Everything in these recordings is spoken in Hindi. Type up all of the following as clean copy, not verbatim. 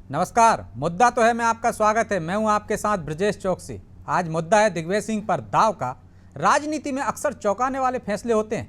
नमस्कार। मुद्दा तो है मैं आपका स्वागत है। मैं हूं आपके साथ ब्रजेश चौकसी। आज मुद्दा है दिग्विजय सिंह पर दाव का। राजनीति में अक्सर चौंकाने वाले फैसले होते हैं।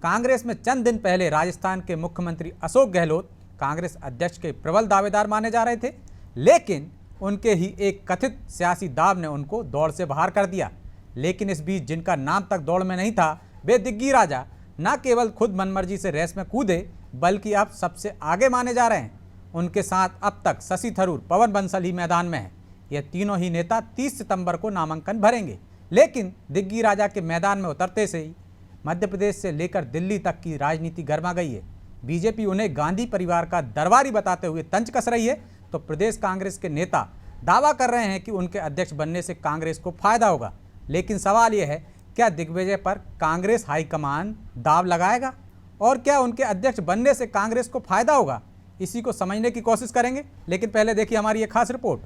कांग्रेस में चंद दिन पहले राजस्थान के मुख्यमंत्री अशोक गहलोत कांग्रेस अध्यक्ष के प्रबल दावेदार माने जा रहे थे, लेकिन उनके ही एक कथित सियासी दाव ने उनको दौड़ से बाहर कर दिया। लेकिन इस बीच जिनका नाम तक दौड़ में नहीं था, वे दिग्गी राजा न केवल खुद मनमर्जी से रेस में कूदे, बल्कि अब सबसे आगे माने जा रहे हैं। उनके साथ अब तक शशि थरूर, पवन बंसल ही मैदान में हैं। ये तीनों ही नेता 30 सितंबर को नामांकन भरेंगे। लेकिन दिग्गी राजा के मैदान में उतरते से ही मध्य प्रदेश से लेकर दिल्ली तक की राजनीति गर्मा गई है। बीजेपी उन्हें गांधी परिवार का दरबारी बताते हुए तंज कस रही है, तो प्रदेश कांग्रेस के नेता दावा कर रहे हैं कि उनके अध्यक्ष बनने से कांग्रेस को फायदा होगा। लेकिन सवाल यह है, क्या दिग्विजय पर कांग्रेस हाईकमान दाव लगाएगा और क्या उनके अध्यक्ष बनने से कांग्रेस को फायदा होगा? इसी को समझने की कोशिश करेंगे। लेकिन पहले देखिए हमारी एक खास रिपोर्ट।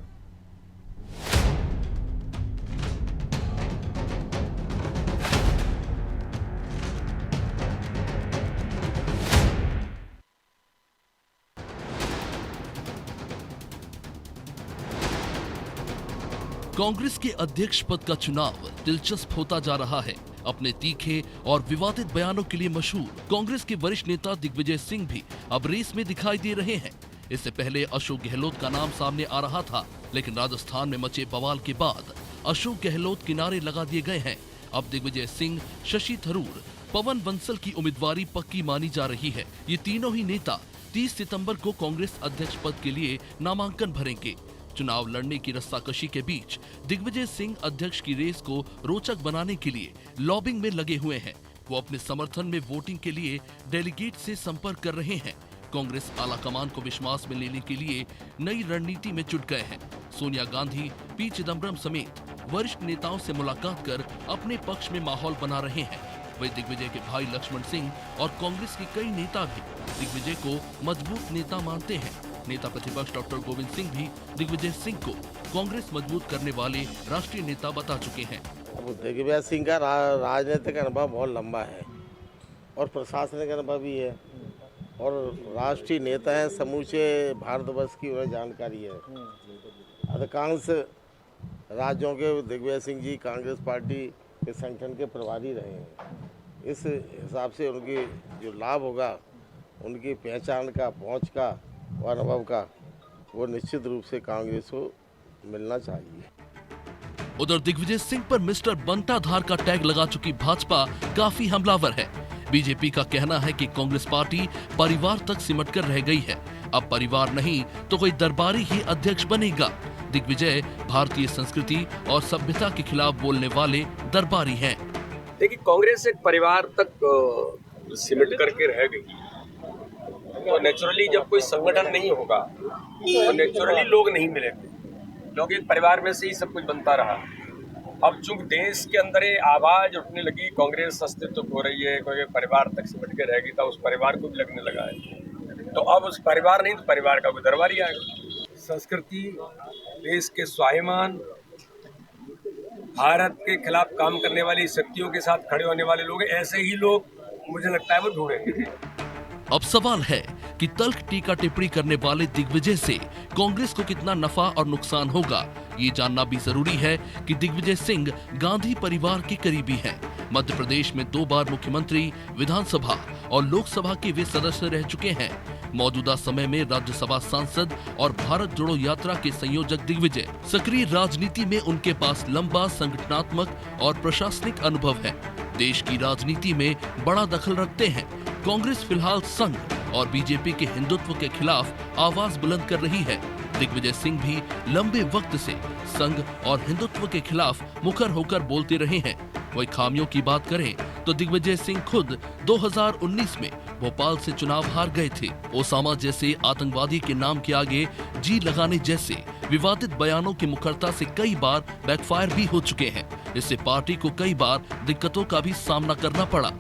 कांग्रेस के अध्यक्ष पद का चुनाव दिलचस्प होता जा रहा है। अपने तीखे और विवादित बयानों के लिए मशहूर कांग्रेस के वरिष्ठ नेता दिग्विजय सिंह भी अब रेस में दिखाई दे रहे हैं। इससे पहले अशोक गहलोत का नाम सामने आ रहा था, लेकिन राजस्थान में मचे बवाल के बाद अशोक गहलोत किनारे लगा दिए गए हैं। अब दिग्विजय सिंह, शशि थरूर, पवन बंसल की उम्मीदवारी पक्की मानी जा रही है। ये तीनों ही नेता 30 सितंबर को कांग्रेस अध्यक्ष पद के लिए नामांकन भरेंगे। चुनाव लड़ने की रस्साकशी के बीच दिग्विजय सिंह अध्यक्ष की रेस को रोचक बनाने के लिए लॉबिंग में लगे हुए हैं। वो अपने समर्थन में वोटिंग के लिए डेलीगेट से संपर्क कर रहे हैं। कांग्रेस आलाकमान को विश्वास में लेने के लिए नई रणनीति में जुट गए हैं। सोनिया गांधी, पी चिदम्बरम समेत वरिष्ठ नेताओं से मुलाकात कर अपने पक्ष में माहौल बना रहे हैं। वही दिग्विजय के भाई लक्ष्मण सिंह और कांग्रेस के कई नेता भी दिग्विजय को मजबूत नेता मानते हैं। नेता प्रतिपक्ष डॉक्टर गोविंद सिंह भी दिग्विजय सिंह को कांग्रेस मजबूत करने वाले राष्ट्रीय नेता बता चुके हैं। दिग्विजय सिंह का राजनीतिक अनुभव बहुत लंबा है और प्रशासनिक अनुभव भी है और राष्ट्रीय नेता है। समूचे भारतवर्ष की उन्हें जानकारी है। अधिकांश राज्यों के दिग्विजय सिंह जी कांग्रेस पार्टी के संगठन के प्रभारी रहे हैं। इस हिसाब से उनकी जो लाभ होगा, उनकी पहचान का, पहुंच का और अनुभव का, वो निश्चित रूप से कांग्रेस को मिलना चाहिए। उधर दिग्विजय सिंह पर मिस्टर बनताधार का टैग लगा चुकी भाजपा काफी हमलावर है। बीजेपी का कहना है कि कांग्रेस पार्टी परिवार तक सिमटकर रह गई है। अब परिवार नहीं तो कोई दरबारी ही अध्यक्ष बनेगा। दिग्विजय भारतीय संस्कृति और सभ्यता के खिलाफ बोलने वाले दरबारी हैं। देखिए, कांग्रेस एक परिवार तक सिमट करके रह गई, तो नेचुरली जब कोई संगठन नहीं होगा तो नेचुरली लोग नहीं मिलेंगे। लोग एक परिवार में से ही सब कुछ बनता रहा। अब चूंकि देश के अंदर ये आवाज उठने लगी, कांग्रेस अस्तित्व हो रही है, कोई परिवार तक सिमट के रह गई, तो उस परिवार को भी लगने लगा है। तो अब उस परिवार नहीं तो परिवार का कोई दरबारी आएगा। संस्कृति, देश के स्वाभिमान, भारत के खिलाफ काम करने वाली शक्तियों के साथ खड़े होने वाले लोग, ऐसे ही लोग मुझे लगता है वो ढूंढेंगे। अब सवाल है कि तल्ख टीका टिप्पणी करने वाले दिग्विजय से कांग्रेस को कितना नफा और नुकसान होगा। ये जानना भी जरूरी है कि दिग्विजय सिंह गांधी परिवार के करीबी हैं। मध्य प्रदेश में 2 बार मुख्यमंत्री, विधानसभा और लोकसभा के वे सदस्य रह चुके हैं। मौजूदा समय में राज्यसभा सांसद और भारत जोड़ो यात्रा के संयोजक दिग्विजय। सक्रिय राजनीति में उनके पास लंबा संगठनात्मक और प्रशासनिक अनुभव है। देश की राजनीति में बड़ा दखल रखते हैं। कांग्रेस फिलहाल संघ और बीजेपी के हिंदुत्व के खिलाफ आवाज बुलंद कर रही है। दिग्विजय सिंह भी लंबे वक्त से संघ और हिंदुत्व के खिलाफ मुखर होकर बोलते रहे हैं। वही खामियों की बात करें तो दिग्विजय सिंह खुद 2019 में भोपाल से चुनाव हार गए थे। ओसामा जैसे आतंकवादी के नाम के आगे जी लगाने जैसे विवादित बयानों की मुखरता से कई बार बैकफायर भी हो चुके हैं। इससे पार्टी को कई बार दिक्कतों का भी सामना करना पड़ा।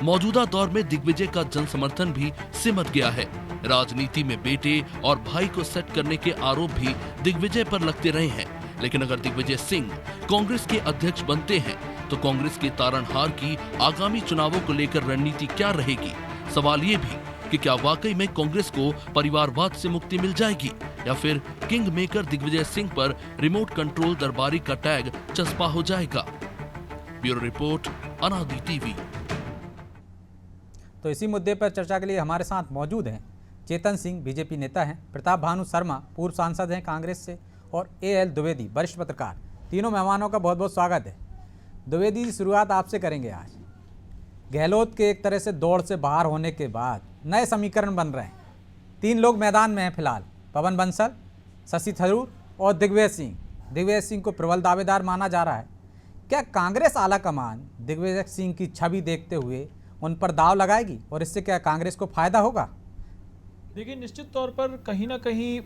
मौजूदा दौर में दिग्विजय का जन समर्थन भी सिमट गया है। राजनीति में बेटे और भाई को सेट करने के आरोप भी दिग्विजय पर लगते रहे हैं। लेकिन अगर दिग्विजय सिंह कांग्रेस के अध्यक्ष बनते हैं तो कांग्रेस के तारणहार की आगामी चुनावों को लेकर रणनीति क्या रहेगी? सवाल ये भी कि क्या वाकई में कांग्रेस को परिवारवाद से मुक्ति मिल जाएगी या फिर किंग मेकर दिग्विजय सिंह पर रिमोट कंट्रोल दरबारी का टैग चस्पा हो जाएगा। ब्यूरो रिपोर्ट, अनादि टीवी। तो इसी मुद्दे पर चर्चा के लिए हमारे साथ मौजूद हैं चेतन सिंह, बीजेपी नेता हैं, प्रताप भानु शर्मा, पूर्व सांसद हैं कांग्रेस से, और AL द्विवेदी, वरिष्ठ पत्रकार। तीनों मेहमानों का बहुत बहुत स्वागत है। द्विवेदी जी, शुरुआत आपसे करेंगे। आज गहलोत के एक तरह से दौड़ से बाहर होने के बाद नए समीकरण बन रहे हैं। 3 लोग मैदान में हैं फिलहाल, पवन बंसल, शशि थरूर और दिग्विजय सिंह। दिग्विजय सिंह को प्रबल दावेदार माना जा रहा है। क्या कांग्रेस आलाकमान दिग्विजय सिंह की छवि देखते हुए उन पर दाव लगाएगी और इससे क्या कांग्रेस को फायदा होगा? देखिए, निश्चित तौर पर कहीं ना कहीं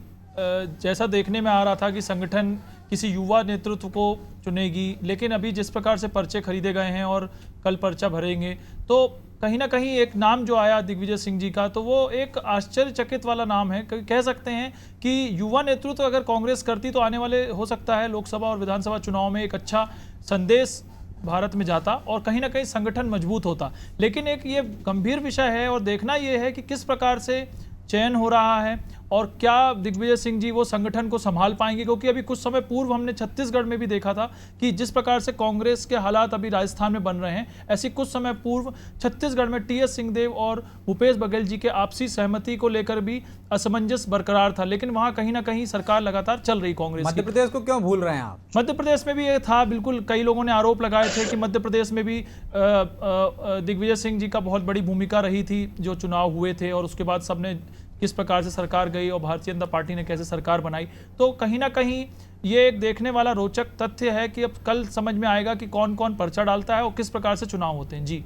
जैसा देखने में आ रहा था कि संगठन किसी युवा नेतृत्व को चुनेगी, लेकिन अभी जिस प्रकार से पर्चे खरीदे गए हैं और कल पर्चा भरेंगे, तो कहीं ना कहीं एक नाम जो आया दिग्विजय सिंह जी का, तो वो एक आश्चर्यचकित वाला नाम है। कह सकते हैं कि युवा नेतृत्व अगर कांग्रेस करती तो आने वाले हो सकता है लोकसभा और विधानसभा चुनाव में एक अच्छा संदेश भारत में जाता और कहीं ना कहीं संगठन मजबूत होता। लेकिन एक ये गंभीर विषय है और देखना ये है कि किस प्रकार से चयन हो रहा है और क्या दिग्विजय सिंह जी वो संगठन को संभाल पाएंगे, क्योंकि अभी कुछ समय पूर्व हमने छत्तीसगढ़ में भी देखा था कि जिस प्रकार से कांग्रेस के हालात अभी राजस्थान में बन रहे हैं, ऐसी कुछ समय पूर्व छत्तीसगढ़ में TS सिंहदेव और भूपेश बघेल जी के आपसी सहमति को लेकर भी असमंजस बरकरार था, लेकिन वहां कहीं ना कहीं सरकार लगातार चल रही कांग्रेस। मध्य प्रदेश को क्यों भूल रहे हैं आप? मध्य प्रदेश में भी ये था, बिल्कुल कई लोगों ने आरोप लगाए थे कि मध्य प्रदेश में भी दिग्विजय सिंह जी का बहुत बड़ी भूमिका रही थी जो चुनाव हुए थे, और उसके बाद सबने किस प्रकार से सरकार गई और भारतीय जनता पार्टी ने कैसे सरकार बनाई। तो कहीं ना कहीं ये एक देखने वाला रोचक तथ्य है कि अब कल समझ में आएगा कि कौन कौन पर्चा डालता है और किस प्रकार से चुनाव होते हैं। जी,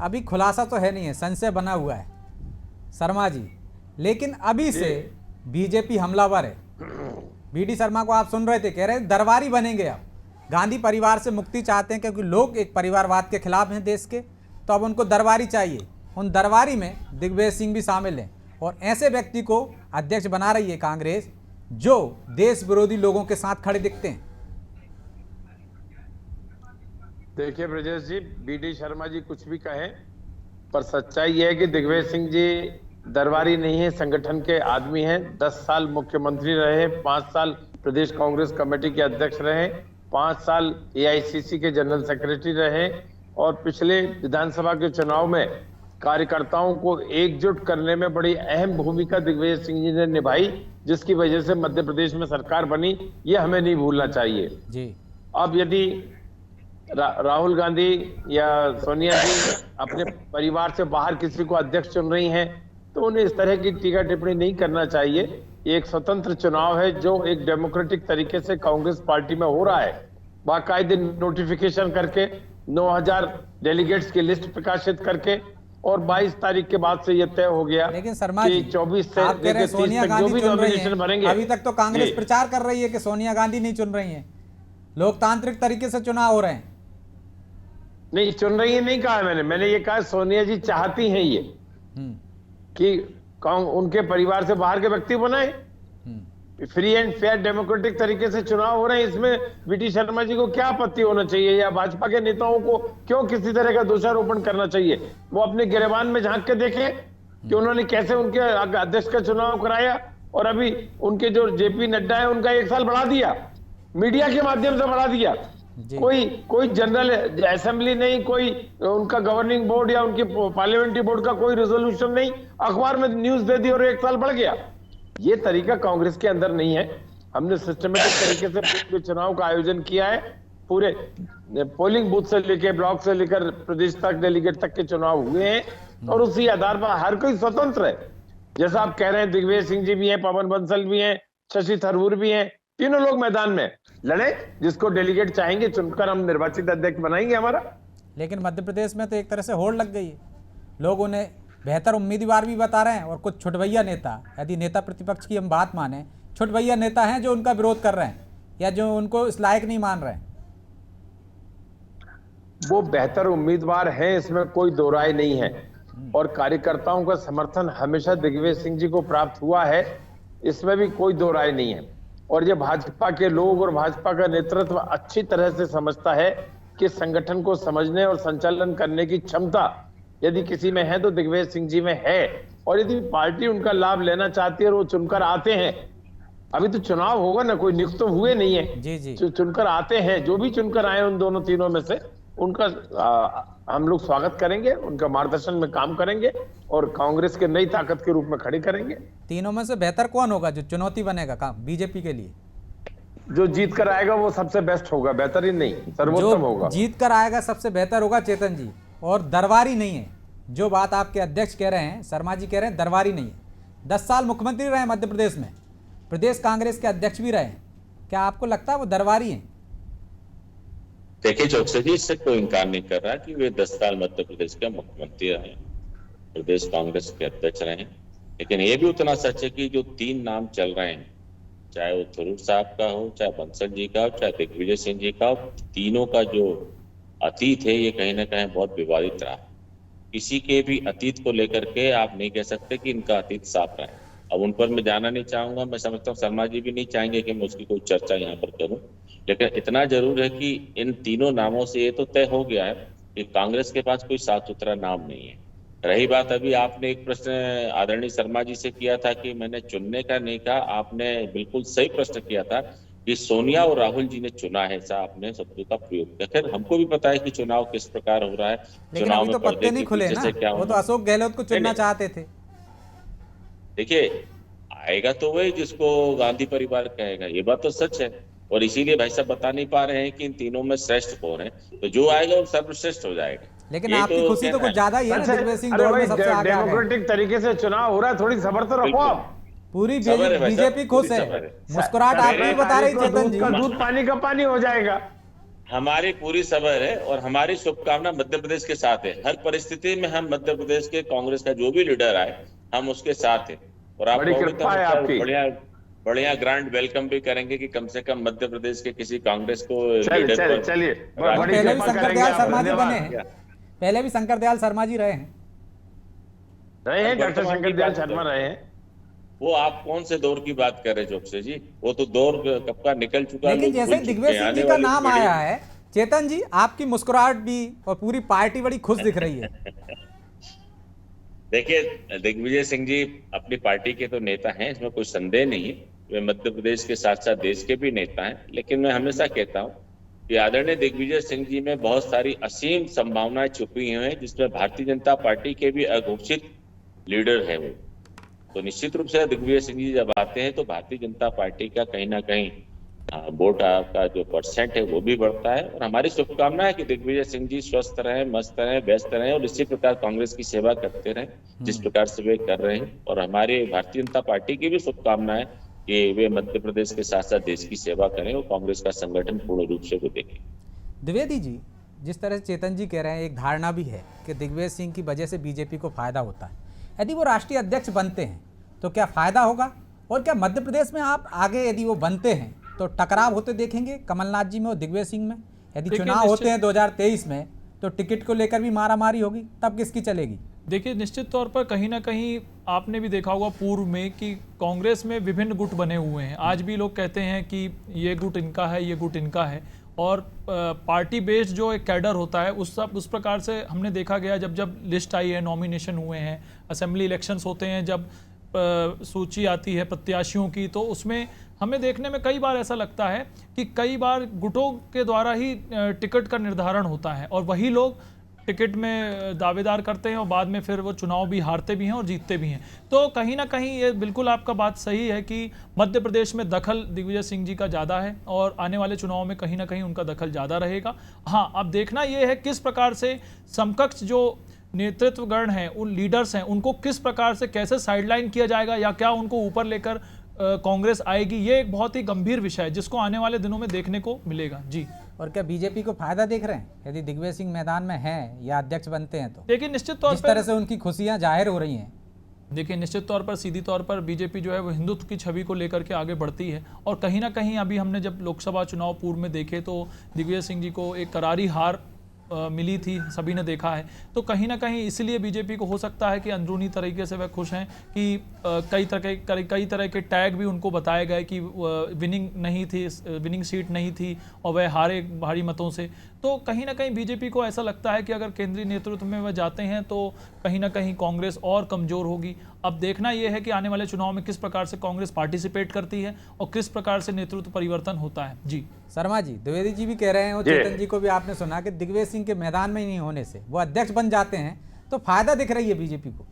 अभी खुलासा तो है नहीं है, संशय बना हुआ है शर्मा जी, लेकिन अभी से बीजेपी हमलावर है। BD शर्मा को आप सुन रहे थे, कह रहे दरबारी बनेंगे। अब गांधी परिवार से मुक्ति चाहते हैं क्योंकि लोग एक परिवारवाद के खिलाफ हैं देश के, तो अब उनको दरबारी चाहिए। उन दरबारी में दिग्विजय सिंह भी शामिल हैं और ऐसे व्यक्ति को अध्यक्ष बना रही है कांग्रेस जो देश विरोधी लोगों के साथ खड़े दिखते हैं। देखिए ब्रजेश जी, BD शर्मा जी कुछ भी कहें, पर सच्चाई यह है कि दिग्विजय सिंह जी दरबारी नहीं है, संगठन के आदमी हैं। 10 साल मुख्यमंत्री रहे, 5 साल प्रदेश कांग्रेस कमेटी के अध्यक्ष रहे, 5 साल AICC के जनरल सेक्रेटरी रहे, और पिछले विधानसभा के चुनाव में कार्यकर्ताओं को एकजुट करने में बड़ी अहम भूमिका दिग्विजय सिंह जी ने निभाई, जिसकी वजह से मध्य प्रदेश में सरकार बनी। ये हमें नहीं भूलना चाहिए जी। अब यदि राहुल गांधी या सोनिया जी अपने परिवार से बाहर किसी को अध्यक्ष चुन रही हैं, तो उन्हें इस तरह की टीका टिप्पणी नहीं करना चाहिए। ये एक स्वतंत्र चुनाव है जो एक डेमोक्रेटिक तरीके से कांग्रेस पार्टी में हो रहा है, बाकायदे नोटिफिकेशन करके 9000 डेलीगेट्स की लिस्ट प्रकाशित करके, और 22 तारीख के बाद से ये तय हो गया। लेकिन शर्मा कि जी, 24 से आप कह रहे हैं सोनिया गांधी जो भी चुन रही नॉमिनेशन हैं। भरेंगे, अभी तक तो कांग्रेस प्रचार कर रही है कि सोनिया गांधी नहीं चुन रही हैं, लोकतांत्रिक तरीके से चुनाव हो रहे हैं। नहीं चुन रही है नहीं कहा मैंने ये कहा सोनिया जी चाहती हैं ये कि उनके परिवार से बाहर के व्यक्ति बनाए। फ्री एंड फेयर डेमोक्रेटिक तरीके से चुनाव हो रहे हैं, इसमें BD शर्मा जी को क्या आपत्ति होना चाहिए, या भाजपा के नेताओं को क्यों किसी तरह का दोषारोपण करना चाहिए? वो अपने गिरबान में झांक के देखें कि उन्होंने कैसे उनके अध्यक्ष का चुनाव कराया, और अभी उनके जो JP नड्डा है उनका 1 साल बढ़ा दिया, मीडिया के माध्यम से बढ़ा दिया। कोई जनरल असेंबली नहीं, कोई उनका गवर्निंग बोर्ड या उनकी पार्लियामेंट्री बोर्ड का कोई रेजोल्यूशन नहीं, अखबार में न्यूज दे दी और 1 साल बढ़ गया। ये तरीका कांग्रेस के अंदर नहीं है। हमने सिस्टमेटिक तरीके से पूरे चुनाव का आयोजन किया है, पूरे पोलिंग बूथ से लेकर ब्लॉक से लेकर प्रदेश तक डेलीगेट तक के चुनाव हुए हैं, और उसी आधार पर हर कोई स्वतंत्र है। जैसा आप कह रहे हैं, दिग्विजय सिंह जी भी हैं, पवन बंसल भी हैं, शशि थरूर भी हैं, तीनों लोग मैदान में लड़े, जिसको डेलीगेट चाहेंगे चुनकर हम निर्वाचित अध्यक्ष बनाएंगे हमारा। लेकिन मध्य प्रदेश में तो एक तरह से होड़ लग गई है, लोग उन्हें बेहतर उम्मीदवार भी बता रहे हैं, और कुछ छुटभैया नेता, यदि नेता प्रतिपक्ष की हम बात माने, छुटभैया नेता हैं जो उनका विरोध कर रहे हैं या जो उनको इस लायक नहीं मान रहे हैं। वो बेहतर उम्मीदवार हैं, इसमें कोई दो राय नहीं है, और कार्यकर्ताओं का समर्थन हमेशा दिग्विजय सिंह जी को प्राप्त हुआ है, इसमें भी कोई दो राय नहीं है। और ये भाजपा के लोग और भाजपा का नेतृत्व अच्छी तरह से समझता है कि संगठन को समझने और संचालन करने की क्षमता यदि किसी में है तो दिग्विजय सिंह जी में है। और यदि पार्टी उनका लाभ लेना चाहती है और वो चुनकर आते हैं, अभी तो चुनाव होगा ना, कोई नियुक्त तो हुए नहीं है, जी जी चुनकर आते हैं, जो भी चुनकर आए उन दोनों तीनों में से, उनका हम लोग स्वागत करेंगे, उनका मार्गदर्शन में काम करेंगे और कांग्रेस के नई ताकत के रूप में खड़ी करेंगे। तीनों में से बेहतर कौन होगा जो चुनौती बनेगा काम बीजेपी के लिए? जो जीत कर आएगा वो सबसे बेस्ट होगा, बेहतर ही नहीं सर्वोत्तम होगा। जीत कर आएगा सबसे बेहतर होगा चेतन जी, और दरबारी नहीं है। जो बात आपके अध्यक्ष कह रहे हैं, शर्मा जी कह रहे हैं, दरबारी नहीं है। 10 साल मुख्यमंत्री रहे मध्य प्रदेश में, प्रदेश कांग्रेस के अध्यक्ष भी रहे हैं। क्या आपको लगता है वो दरबारी हैं? देखिए चौकसी जी, इससे कोई इनकार नहीं कर रहा कि वे 10 साल मध्य प्रदेश के मुख्यमंत्री रहे, प्रदेश कांग्रेस के अध्यक्ष रहे, लेकिन ये भी उतना सच है कि जो 3 नाम चल रहे हैं, चाहे वो थरूर साहब का हो, चाहे बंसल जी का हो, चाहे दिग्विजय सिंह जी का हो, तीनों का जो अतीत है ये कहीं ना कहीं बहुत विवादित रहा। किसी के भी अतीत को लेकर के आप नहीं कह सकते कि इनका अतीत साफ रहा है। अब उन पर मैं जाना नहीं चाहूंगा, मैं समझता हूँ शर्मा जी भी नहीं चाहेंगे कि मैं उसकी कोई चर्चा यहाँ पर करूं, लेकिन इतना जरूर है कि इन तीनों नामों से ये तो तय हो गया है कि कांग्रेस के पास कोई साफ सुथरा नाम नहीं है। रही बात, अभी आपने एक प्रश्न आदरणीय शर्मा जी से किया था कि मैंने चुनने का नहीं कहा, आपने बिल्कुल सही प्रश्न किया था कि सोनिया और राहुल जी ने चुना है, ऐसा आपने शब्द का प्रयोग किया। खैर हमको भी पता है कि चुनाव किस प्रकार हो रहा है, लेकिन चुनाव अभी तो में पत्ते नहीं खुले ना, वो तो अशोक गहलोत को चुनना चाहते थे। देखिए आएगा तो वही जिसको गांधी परिवार कहेगा, ये बात तो सच है, और इसीलिए भाई साहब बता नहीं पा रहे हैं कि इन तीनों में श्रेष्ठ कौन है, तो जो आएगा वो सर्वश्रेष्ठ हो जाएगा। लेकिन आपकी खुशी तो कुछ ज्यादा ही है ना, दिग्विजय सिंह दौड़ में सबसे आगे आ गए। डेमोक्रेटिक तरीके से चुनाव हो रहा है, थोड़ी सबर तो रखो आप। पूरी बीजेपी खुश है, मुस्कुराहट आप भी बता रही चेतन जी। दूध पानी का पानी हो जाएगा। हमारी पूरी सबर है और हमारी शुभकामना मध्य प्रदेश के साथ है। हर परिस्थिति में हम मध्य प्रदेश के कांग्रेस का जो भी लीडर आए हम उसके साथ हैं, और आप बढ़िया ग्रांड वेलकम भी करेंगे कि कम से कम मध्य प्रदेश के किसी कांग्रेस को चलिए पहले भी शंकर दयाल शर्मा जी बने हैं, पहले भी शंकर दयाल शर्मा जी रहे हैं, डॉक्टर शंकर दयाल शर्मा रहे हैं। वो आप कौन से दौर की बात कर रहे हैं चौकसे जी, वो तो दौर कब का निकल चुका है। लेकिन जैसे दिग्विजय सिंह जी का नाम आया है चेतन जी, आपकी मुस्कुराहट भी और पूरी पार्टी बड़ी खुश दिख रही है। देखिए दिग्विजय सिंह जी अपनी पार्टी के तो नेता हैं, इसमें कोई संदेह नहीं है, वे मध्य प्रदेश के साथ साथ देश के भी नेता हैं, लेकिन मैं हमेशा कहता हूं कि आदरणीय दिग्विजय सिंह जी में बहुत सारी असीम संभावनाएं छुपी हुई हैं, जिसमें भारतीय जनता पार्टी के भी अघोषित लीडर है वो। तो निश्चित रूप से दिग्विजय सिंह जी जब आते हैं तो भारतीय जनता पार्टी का कहीं ना कहीं वोट का जो परसेंट है वो भी बढ़ता है, और हमारी शुभकामना है कि दिग्विजय सिंह जी स्वस्थ रहें, मस्त रहें, व्यस्त रहें, और इसी प्रकार कांग्रेस की सेवा करते रहें जिस प्रकार से वे कर रहे हैं। और हमारे भारतीय जनता पार्टी की भी शुभकामना है कि वे मध्य प्रदेश के साथ साथ देश की सेवा करें और कांग्रेस का संगठन पूर्ण रूप से वो देखें। द्विवेदी जी, जिस तरह से चेतन जी कह रहे हैं, एक धारणा भी है कि दिग्विजय सिंह की वजह से बीजेपी को फायदा होता है। यदि वो राष्ट्रीय अध्यक्ष बनते हैं तो क्या फायदा होगा, और क्या मध्य प्रदेश में आप आगे यदि वो बनते हैं तो टकराव होते देखेंगे कमलनाथ जी में और दिग्विजय सिंह में? यदि चुनाव होते हैं 2023 में तो टिकट को लेकर भी मारामारी होगी, तब किसकी चलेगी? देखिए निश्चित तौर पर कहीं ना कहीं आपने भी देखा होगा पूर्व में कि कांग्रेस में विभिन्न गुट बने हुए हैं। आज भी लोग कहते हैं कि ये गुट इनका है, ये गुट इनका है, और पार्टी बेस्ड जो एक कैडर होता है उस प्रकार से हमने देखा गया। जब जब लिस्ट आई है, नॉमिनेशन हुए हैं, असेंबली इलेक्शंस होते हैं, जब सूची आती है प्रत्याशियों की, तो उसमें हमें देखने में कई बार ऐसा लगता है कि कई बार गुटों के द्वारा ही टिकट का निर्धारण होता है, और वही लोग टिकट में दावेदार करते हैं और बाद में फिर वो चुनाव भी हारते भी हैं और जीतते भी हैं। तो कहीं ना कहीं ये बिल्कुल आपका बात सही है कि मध्य प्रदेश में दखल दिग्विजय सिंह जी का ज़्यादा है, और आने वाले चुनाव में कहीं ना कहीं उनका दखल ज़्यादा रहेगा। हाँ, अब देखना ये है किस प्रकार से समकक्ष जो नेतृत्वगण हैं, उन लीडर्स हैं, उनको किस प्रकार से कैसे साइडलाइन किया जाएगा, या क्या उनको ऊपर लेकर कांग्रेस आएगी, ये एक बहुत ही गंभीर विषय है जिसको आने वाले दिनों में देखने को मिलेगा। जी, और क्या बीजेपी को फायदा देख रहे हैं यदि दिग्विजय सिंह मैदान में हैं या अध्यक्ष बनते हैं तो? देखिए निश्चित तौर पर जिस तरह से उनकी खुशियां जाहिर हो रही हैं, देखिए निश्चित तौर पर सीधी तौर पर बीजेपी जो है वो हिंदुत्व की छवि को लेकर के आगे बढ़ती है, और कहीं ना कहीं अभी हमने जब लोकसभा चुनाव पूर्व में देखे तो दिग्विजय सिंह जी को एक करारी हार मिली थी, सभी ने देखा है। तो कहीं ना कहीं इसलिए बीजेपी को हो सकता है कि अंदरूनी तरीके से वह खुश हैं कि कई तरह के टैग भी उनको बताए गए कि विनिंग नहीं थी, विनिंग सीट नहीं थी और वह हारे भारी मतों से। तो कहीं ना कहीं बीजेपी को ऐसा लगता है कि अगर केंद्रीय नेतृत्व में वह जाते हैं तो कहीं ना कहीं कांग्रेस और कमजोर होगी। अब देखना यह है कि आने वाले चुनाव में किस प्रकार से कांग्रेस पार्टिसिपेट करती है और किस प्रकार से नेतृत्व परिवर्तन होता है। जी शर्मा जी, द्विवेदी जी भी कह रहे हैं और चेतन जी को भी आपने सुना कि दिग्विजय सिंह के मैदान में ही नहीं होने से वो अध्यक्ष बन जाते हैं तो फायदा दिख रही है बीजेपी को,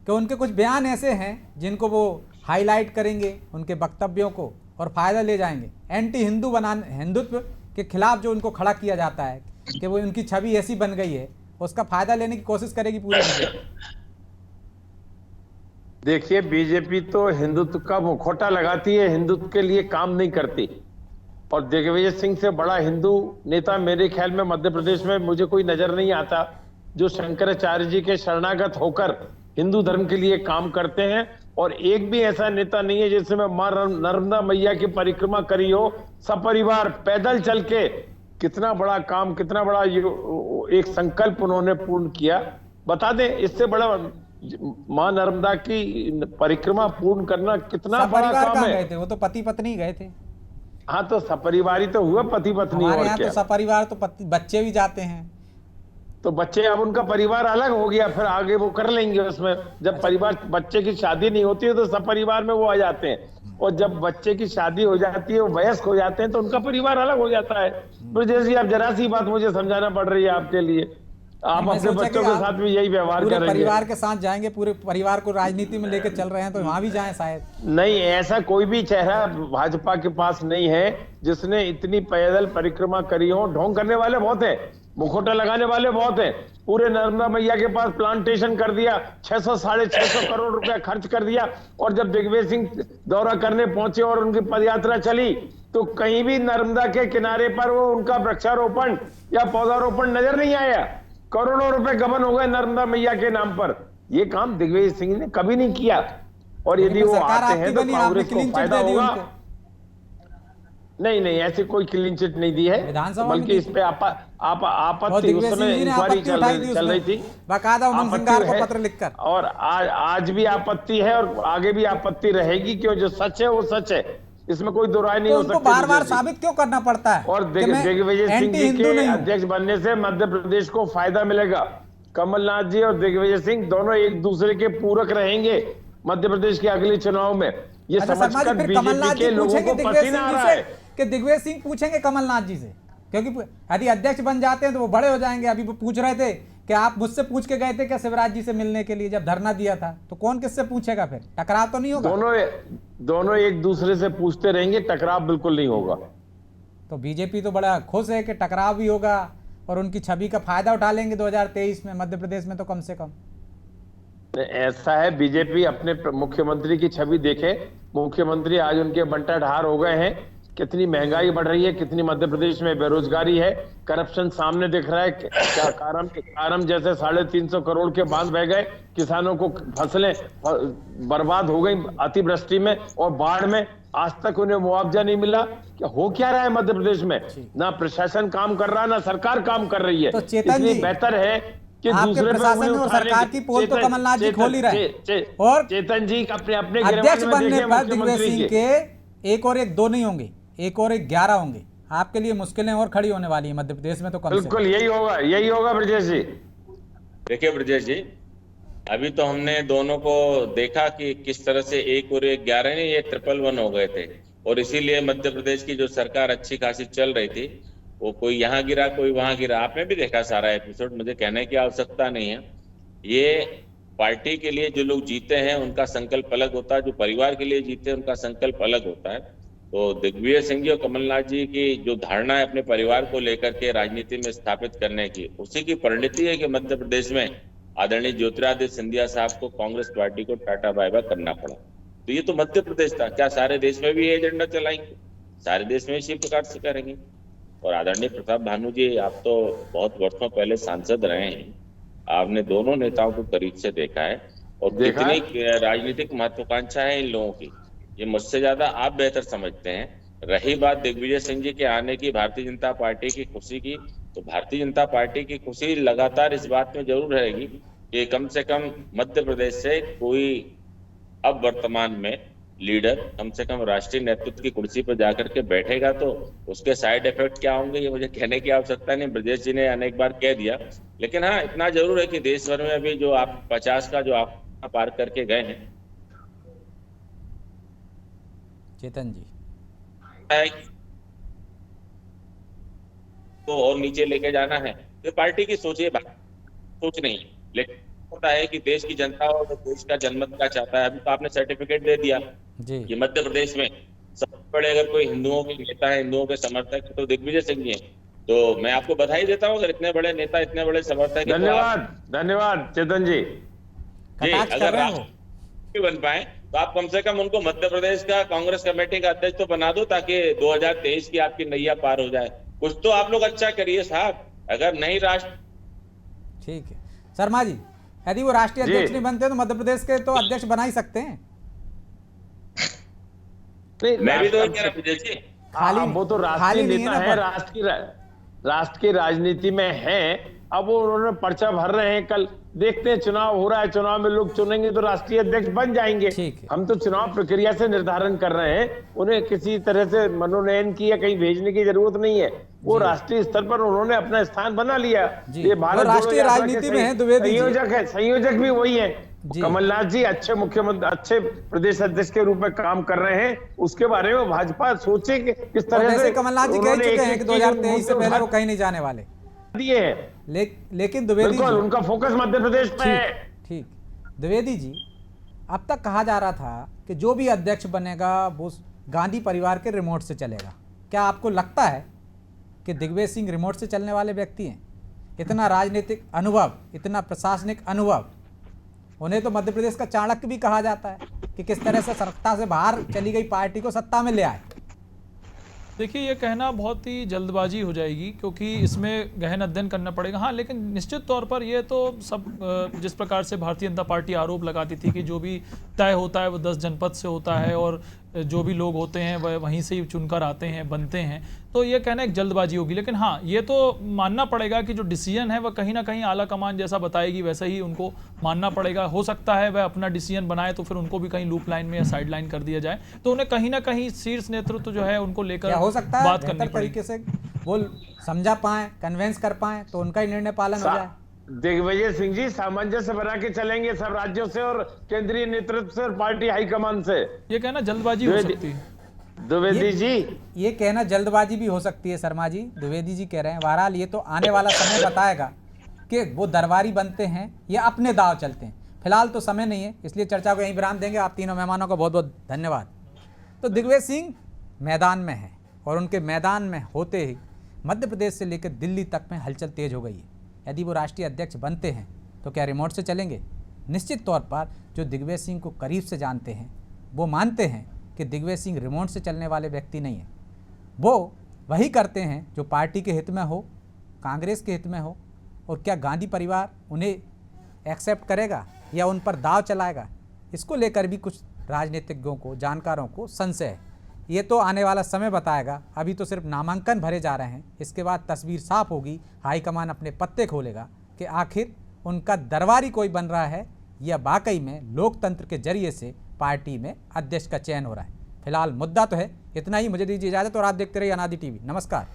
कि उनके कुछ बयान ऐसे हैं जिनको वो हाईलाइट करेंगे, उनके वक्तव्यों को, और फायदा ले जाएंगे। एंटी हिंदू बनाने, हिंदुत्व के खिलाफ जो उनको खड़ा किया जाता है कि वो उनकी छवि ऐसी बन गई है, उसका फायदा लेने की कोशिश करेगी पूरी बीजेपी। देखिए, बीजेपी तो हिंदुत्व का मुखौटा लगाती है, हिंदुत्व के लिए काम नहीं करती। और दिग्विजय सिंह से बड़ा हिंदू नेता मेरे ख्याल में मध्य प्रदेश में मुझे कोई नजर नहीं आता, जो शंकराचार्य जी के शरणागत होकर हिंदू धर्म के लिए काम करते हैं। और एक भी ऐसा नेता नहीं है जिसने मां नर्मदा मैया की परिक्रमा करी हो, सपरिवार पैदल चल के। कितना बड़ा काम, कितना बड़ा एक संकल्प उन्होंने पूर्ण किया। बता दें, इससे बड़ा मां नर्मदा की परिक्रमा पूर्ण करना कितना बड़ा काम है। गए थे वो तो पति पत्नी गए थे। हाँ, तो सपरिवार ही तो हुआ, पति पत्नी। हमारे और यहाँ क्या? तो सपरिवार तो बच्चे भी जाते हैं। तो बच्चे, अब उनका परिवार अलग हो गया, फिर आगे वो कर लेंगे उसमें। जब परिवार, बच्चे की शादी नहीं होती है तो सपरिवार में वो आ जाते हैं, और जब बच्चे की शादी हो जाती है, वो वयस्क हो जाते हैं, तो उनका परिवार अलग हो जाता है। ब्रजेश जी, आप जरा सी बात मुझे समझाना पड़ रही है आपके लिए। आप अपने बच्चों के साथ भी यही व्यवहार पूरे करेंगे। परिवार के साथ जाएंगे, पूरे परिवार को राजनीति में लेकर चल रहे हैं तो वहां भी जाएं शायद। नहीं, ऐसा कोई भी चेहरा भाजपा के पास नहीं है जिसने इतनी पैदल परिक्रमा करी हो। ढोंग करने वाले बहुत हैं, मुखौटा लगाने वाले बहुत हैं। पूरे नर्मदा मैया के पास प्लांटेशन कर दिया, 600-650 करोड़ रुपया खर्च कर दिया। और जब दिग्विजय सिंह दौरा करने पहुंचे और उनकी पदयात्रा चली, तो कहीं भी नर्मदा के किनारे पर वो उनका वृक्षारोपण या पौधारोपण नजर नहीं आया। करोड़ों रुपए गबन हो गए नर्मदा मैया के नाम पर। ये काम दिग्विजय सिंह ने कभी नहीं किया। और यदि वो आते हैं तो कांग्रेस को फायदा होगा। नहीं, ऐसी कोई क्लीन चिट नहीं दी है, बल्कि इस पे आपत्ति उस समय इंक्वायरी चल रही थी, बाकायदा उमंग सिंगार को पत्र लिखकर। और आज भी आपत्ति है और आगे भी आपत्ति रहेगी, क्यों? जो सच है वो सच है, इसमें कोई दो राय नहीं हो सकती। बार बार साबित क्यों करना पड़ता है? और दिग्विजय सिंह जी के अध्यक्ष बनने से मध्य प्रदेश को फायदा मिलेगा। कमलनाथ जी और दिग्विजय सिंह दोनों एक दूसरे के पूरक रहेंगे मध्य प्रदेश के अगले चुनाव में। ये समझकर बीजेपी के लोगों को पसीना आ रहा है कि दिग्विजय सिंह पूछेंगे कमलनाथ जी से, क्योंकि यदि अध्यक्ष बन जाते हैं तो वो बड़े हो जाएंगे। अभी वो पूछ रहे थे कि आप मुझसे पूछ के गए थे क्या शिवराज जी से मिलने के लिए जब धरना दिया था, तो कौन किससे पूछेगा? फिर टकराव तो नहीं होगा? दोनों एक दूसरे से पूछते रहेंगे, टकराव बिल्कुल नहीं होगा। तो बीजेपी तो बड़ा खुश है कि टकराव भी होगा और उनकी छवि का फायदा उठा लेंगे 2023 में मध्य प्रदेश में। तो कम से कम ऐसा है, बीजेपी अपने मुख्यमंत्री की छवि देखे। मुख्यमंत्री आज उनके बंटा ढार हो गए हैं। कितनी महंगाई बढ़ रही है, कितनी मध्य प्रदेश में बेरोजगारी है, करप्शन सामने दिख रहा है। क्या कारम जैसे 350 करोड़ के बांध बह गए, किसानों को फसलें बर्बाद हो गई अतिवृष्टि में और बाढ़ में, आज तक उन्हें मुआवजा नहीं मिला। क्या रहा है मध्य प्रदेश में? ना प्रशासन काम कर रहा, ना सरकार काम कर रही है। तो चेतन जी, बेहतर है कि दूसरे प्रशासन और सरकार की पोल तो कमलनाथ जी खोल ही रहे। और चेतन जी अपने अध्यक्ष बनने पर दिग्विजय सिंह के एक और एक दो नहीं होंगे, एक और एक 11 होंगे। आपके लिए मुश्किलें और खड़ी होने वाली है मध्य प्रदेश में। तो बिल्कुल यही होगा ब्रजेश जी। देखिए ब्रजेश जी, अभी तो हमने दोनों को देखा कि किस तरह से 1 और 1 11 नहीं, ये 111 हो गए थे। और इसीलिए मध्य प्रदेश की जो सरकार अच्छी खासी चल रही थी, वो कोई यहाँ गिरा कोई वहां गिरा। आपने भी देखा सारा एपिसोड, मुझे कहने की आवश्यकता नहीं है। ये पार्टी के लिए जो लोग जीते हैं उनका संकल्प अलग होता है, जो परिवार के लिए जीते हैं उनका संकल्प अलग होता है। तो दिग्विजय सिंह जी और कमलनाथ जी की जो धारणा है अपने परिवार को लेकर के राजनीति में स्थापित करने की, उसी की परिणति है कि मध्य प्रदेश में आदरणीय ज्योतिरादित्य सिंधिया साहब को कांग्रेस पार्टी को टाटा बाय बाय करना पड़ा। तो ये तो मध्य प्रदेश था, क्या सारे देश में भी ये एजेंडा चलाएंगे? सारे देश में इसी प्रकार से करेंगे। और आदरणीय प्रताप भानु जी, आप तो बहुत वर्षों पहले सांसद रहे हैं, आपने दोनों नेताओं को करीब से देखा है और कितनी राजनीतिक महत्वाकांक्षा है इन लोगों की, ये मुझसे ज्यादा आप बेहतर समझते हैं। रही बात दिग्विजय सिंह जी के आने की, भारतीय जनता पार्टी की खुशी की, तो भारतीय जनता पार्टी की खुशी लगातार इस बात में जरूर रहेगी कि कम से कम मध्य प्रदेश से कोई अब वर्तमान में लीडर कम से कम राष्ट्रीय नेतृत्व की कुर्सी पर जाकर के बैठेगा तो उसके साइड इफेक्ट क्या होंगे ये मुझे कहने की आवश्यकता नहीं, ब्रजेश जी ने अनेक बार कह दिया। लेकिन हाँ, इतना जरूर है कि देश भर में अभी जो आप 50 का जो आप पार करके गए हैं, चेतन जी, तो और नीचे लेके जाना है तो पार्टी की सोचिए, सोच नहीं। लेकिन होता है कि देश की जनता और देश का जनमत क्या चाहता है। अभी तो आपने सर्टिफिकेट दे दिया जी। कि मध्य प्रदेश में सबसे बड़े अगर कोई हिंदुओं के नेता है, हिंदुओं के समर्थक है तो दिग्विजय सिंह जी हैं। तो मैं आपको बधाई देता हूँ, अगर इतने बड़े नेता, इतने बड़े समर्थक हैं। धन्यवाद, धन्यवाद चेतन जी। जी, कटाक्ष कर अगर रहे हो। राष्ट्रपति बन पाए तो आप कम से कम उनको मध्य प्रदेश का कांग्रेस कमेटी का अध्यक्ष तो बना दो, ताकि 2023 की आपकी नैया पार हो जाए। कुछ तो आप लोग अच्छा करिए साहब, अगर नहीं राष्ट्र। ठीक है शर्मा जी, यदि वो राष्ट्रीय जी। अध्यक्ष नहीं बनते तो मध्य प्रदेश के तो अध्यक्ष बना ही सकते हैं। मैं भी तो कह रहा हूं जी, खाली वो तो खाली राष्ट्रीय नहीं नेता ना है, पद। राष्ट्र की राजनीति में हैं। अब वो उन्होंने पर्चा भर रहे हैं, कल देखते हैं, चुनाव हो रहा है, चुनाव में लोग चुनेंगे तो राष्ट्रीय अध्यक्ष बन जाएंगे। ठीक है। हम तो चुनाव प्रक्रिया से निर्धारण कर रहे हैं, उन्हें किसी तरह से मनोनयन की या कहीं भेजने की जरूरत नहीं है। वो राष्ट्रीय स्तर पर उन्होंने अपना स्थान बना लिया। जी। ये वो भारत राष्ट्रीय जोड़ो यात्रा के राजनीति में है, द्विवेदी जी। संयोजक है, संयोजक भी वही है। जी। कमलनाथ जी अच्छे मुख्यमंत्री, अच्छे प्रदेश अध्यक्ष के रूप में काम कर रहे हैं। उसके बारे में भाजपा सोचे कि किस और तरह जैसे से कमलनाथ जी कह उन्होंने चुके हैं एक-एक कि चीज 2023 से मुद्दे पहले वो उठा कहीं नहीं जाने वाले। दिए हैं। लेकिन द्विवेदी बिल्कुल, जी, उनका फोकस मध्य प्रदेश पे है। ठीक, द्विवेदी जी, अब तक कहा जा रहा था कि जो भी अध्यक्ष बनेगा वो गांधी परिवार के रिमोट से चलेगा। क्या आपको लगता है कि दिग्विजय सिंह रिमोट से चलने वाले व्यक्ति हैं? इतना राजनीतिक अनुभव, इतना प्रशासनिक अनुभव, उन्हें तो मध्य प्रदेश का चाणक्य भी कहा जाता है कि किस तरह से सत्ता से बाहर चली गई पार्टी को सत्ता में ले आए। देखिए, ये कहना बहुत ही जल्दबाजी हो जाएगी, क्योंकि इसमें गहन अध्ययन करना पड़ेगा। हाँ, लेकिन निश्चित तौर पर ये तो सब जिस प्रकार से भारतीय जनता पार्टी आरोप लगाती थी कि जो भी तय होता है वो 10 जनपद से होता है और जो भी लोग होते हैं वह वहीं से ही चुनकर आते हैं, बनते हैं, तो ये कहना एक जल्दबाजी होगी। लेकिन हाँ, ये तो मानना पड़ेगा कि जो डिसीजन है वह कहीं ना कहीं आला कमान जैसा बताएगी वैसा ही उनको मानना पड़ेगा। हो सकता है वह अपना डिसीजन बनाए तो फिर उनको भी कहीं लूप लाइन में या साइड लाइन कर दिया जाए, तो उन्हें कहीं ना कहीं शीर्ष नेतृत्व जो है उनको लेकर क्या हो सकता है बात करनी बेहतर पड़ेगी। तरीके से वो समझा पाए, कन्वेंस कर पाए, तो उनका ही निर्णय पालन हो जाए। दिग्विजय सिंह जी सामंजस्य बना के चलेंगे सब राज्यों से और केंद्रीय नेतृत्व से और पार्टी हाईकमान से। ये कहना जल्दबाजी हो सकती है। द्विवेदी जी, ये कहना जल्दबाजी भी हो सकती है शर्मा जी, द्विवेदी जी कह रहे हैं। बहरहाल ये तो आने वाला समय बताएगा कि वो दरबारी बनते हैं या अपने दांव चलते हैं। फिलहाल तो समय नहीं है, इसलिए चर्चा को यहीं विराम देंगे। आप तीनों मेहमानों का बहुत बहुत धन्यवाद। तो दिग्विजय सिंह मैदान में हैं और उनके मैदान में होते ही मध्य प्रदेश से लेकर दिल्ली तक में हलचल तेज हो गई है। यदि वो राष्ट्रीय अध्यक्ष बनते हैं तो क्या रिमोट से चलेंगे? निश्चित तौर पर जो दिग्विजय सिंह को करीब से जानते हैं वो मानते हैं कि दिग्विजय सिंह रिमोट से चलने वाले व्यक्ति नहीं हैं। वो वही करते हैं जो पार्टी के हित में हो, कांग्रेस के हित में हो। और क्या गांधी परिवार उन्हें एक्सेप्ट करेगा या उन पर दाव चलाएगा, इसको लेकर भी कुछ राजनीतिज्ञों को, जानकारों को संशय है। ये तो आने वाला समय बताएगा। अभी तो सिर्फ नामांकन भरे जा रहे हैं, इसके बाद तस्वीर साफ होगी। हाईकमान अपने पत्ते खोलेगा कि आखिर उनका दरबारी कोई बन रहा है या वाकई में लोकतंत्र के जरिए से पार्टी में अध्यक्ष का चयन हो रहा है। फिलहाल मुद्दा तो है इतना ही। मुझे दीजिए इजाज़त और आप देखते रहिए अनादि टीवी। नमस्कार।